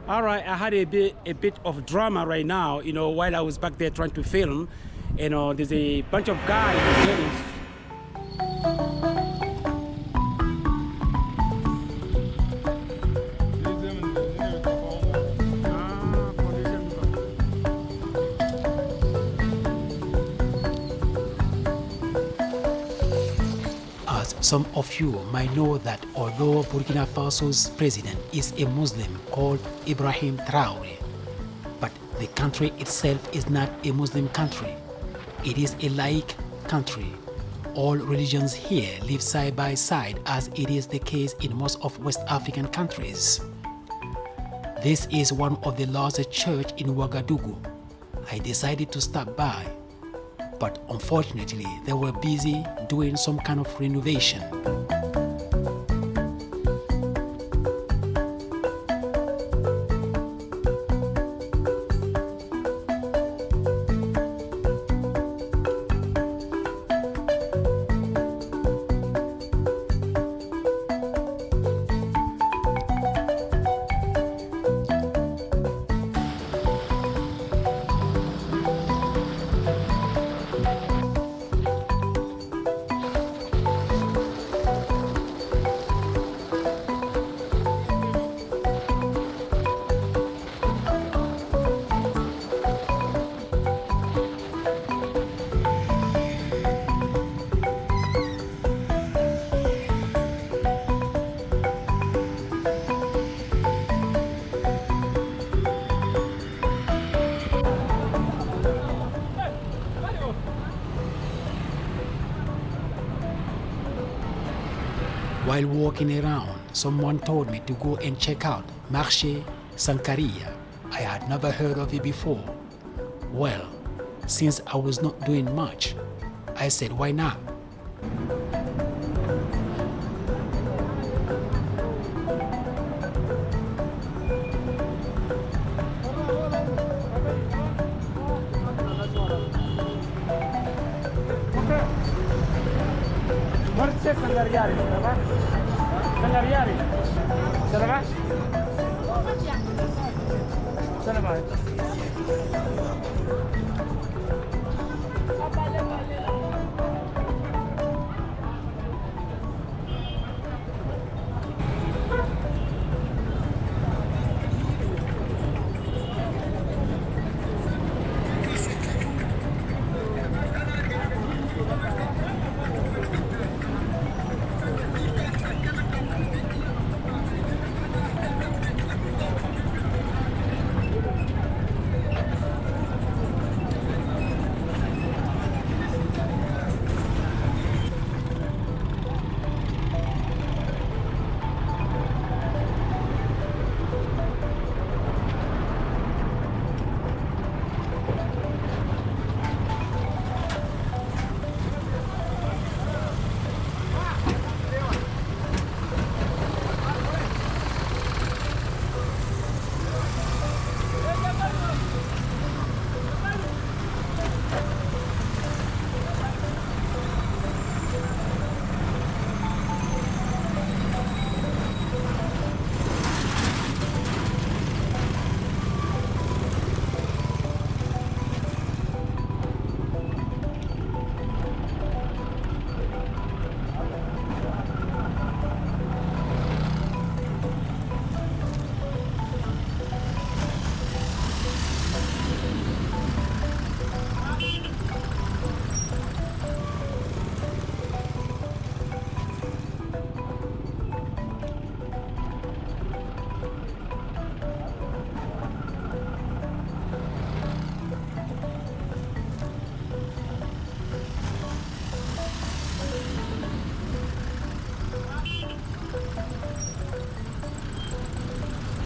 All right, I had a bit of drama right now, while I was back there trying to film. There's a bunch of guys getting. As some of you might know that although Burkina Faso's president is a Muslim called Ibrahim Traore, but the country itself is not a Muslim country. It is a laïc country. All religions here live side by side as it is the case in most of West African countries. This is one of the largest churches in Wagadugu. I decided to stop by, but unfortunately they were busy doing some kind of renovation. While walking around, someone told me to go and check out Marché Sankaria. I had never heard of it before. Well, since I was not doing much, I said, why not?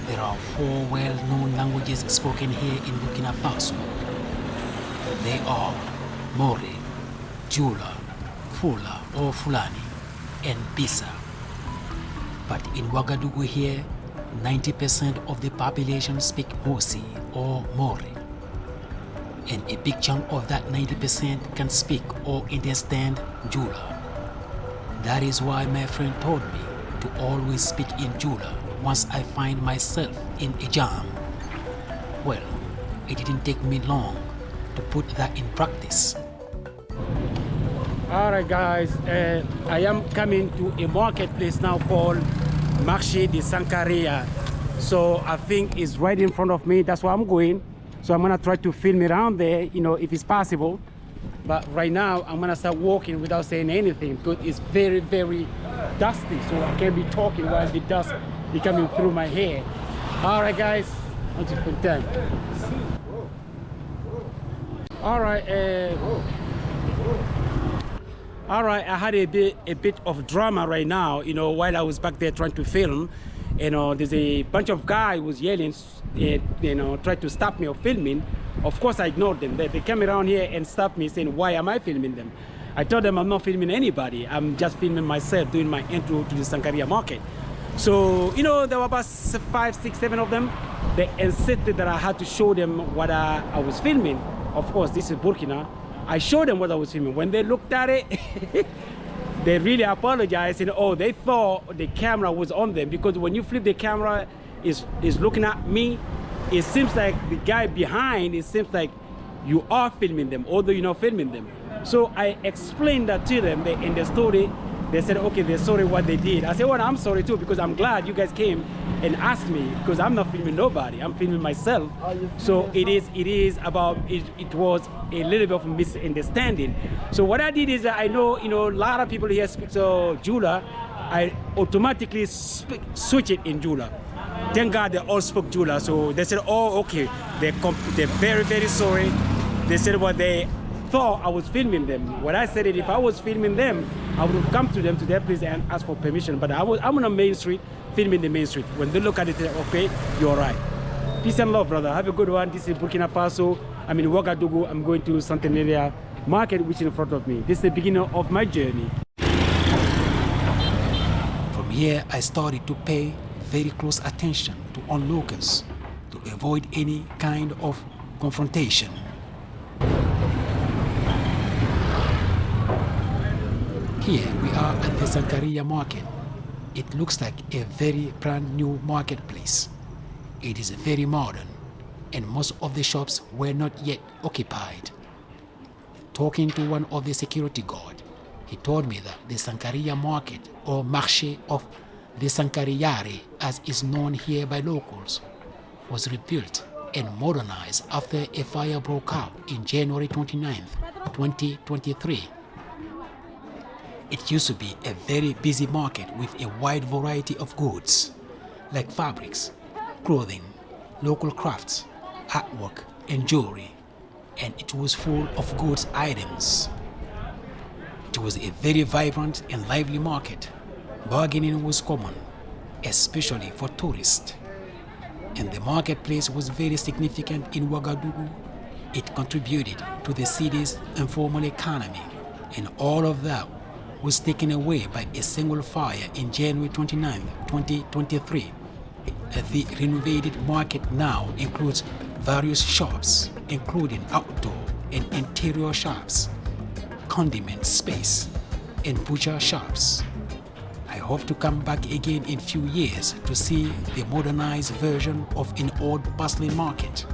There are 4 well-known languages spoken here in Burkina Faso. They are More, Jula, Fula or Fulani, and Bisa. But in Wagadugu here, 90% of the population speak Mosi or More. And a big chunk of that 90% can speak or understand Jula. That is why my friend told me to always speak in Jula once I find myself in a jam. Well, it didn't take me long to put that in practice. All right, guys, I am coming to a marketplace now called Marché de Sankaria. So I think it's right in front of me. That's where I'm going. So I'm gonna try to film around there, you know, if it's possible. But right now, I'm gonna start walking without saying anything because it's very, very dusty. So I can't be talking while the dust is coming through my hair. All right, guys, until time. All right. All right, I had a bit of drama right now, you know, while I was back there trying to film. You know, there's a bunch of guys was yelling, you know, tried to stop me of filming. Of course, I ignored them. They came around here and stopped me saying, why am I filming them? I told them I'm not filming anybody. I'm just filming myself, doing my intro to the Sankaria market. So, you know, there were about 5, 6, 7 of them. They insisted that I had to show them what I was filming. Of course, this is Burkina. I showed them what I was filming. When they looked at it, they really apologized and oh, they thought the camera was on them because when you flip the camera, is looking at me, it seems like the guy behind, it seems like you are filming them, although you're not filming them. So I explained that to them in the story. They said, okay, they're sorry what they did. I said, well, I'm sorry too, because I'm glad you guys came and asked me, because I'm not filming nobody, I'm filming myself. So it was a little bit of a misunderstanding. So what I did is I know, you know, a lot of people here speak Jula. I automatically switch it in Jula. Thank God they all spoke Jula. So they said, oh, okay, they're very, very sorry. They said what they thought I was filming them. When I said it, if I was filming them, I would have come to them to their place and asked for permission. But I'm on a main street, filming the main street. When they look at it, they say, okay, you're right. Peace and love, brother. Have a good one. This is Burkina Faso. I'm in Wagadugu. I'm going to Centenaria Market, which is in front of me. This is the beginning of my journey. From here, I started to pay very close attention to onlookers to avoid any kind of confrontation. Here we are at the Sankaria market. It looks like a very brand new marketplace. It is very modern and most of the shops were not yet occupied. Talking to one of the security guards, he told me that the Sankaria market or Marché of the Sankariare, as is known here by locals, was rebuilt and modernized after a fire broke out in January 29th, 2023. It used to be a very busy market with a wide variety of goods like fabrics, clothing, local crafts, artwork, and jewelry, and it was full of goods items. It was a very vibrant and lively market. Bargaining was common, especially for tourists. And the marketplace was very significant in Ouagadougou. It contributed to the city's informal economy, and all of that was taken away by a single fire in January 29, 2023. The renovated market now includes various shops, including outdoor and interior shops, condiment space, and butcher shops. I hope to come back again in a few years to see the modernized version of an old bustling market.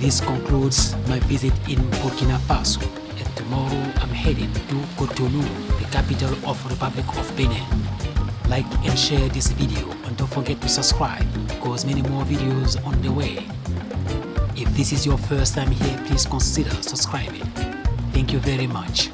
This concludes my visit in Burkina Faso, and tomorrow I'm heading to Cotonou, the capital of Republic of Benin. Like and share this video, and don't forget to subscribe because many more videos on the way. If this is your first time here, please consider subscribing. Thank you very much.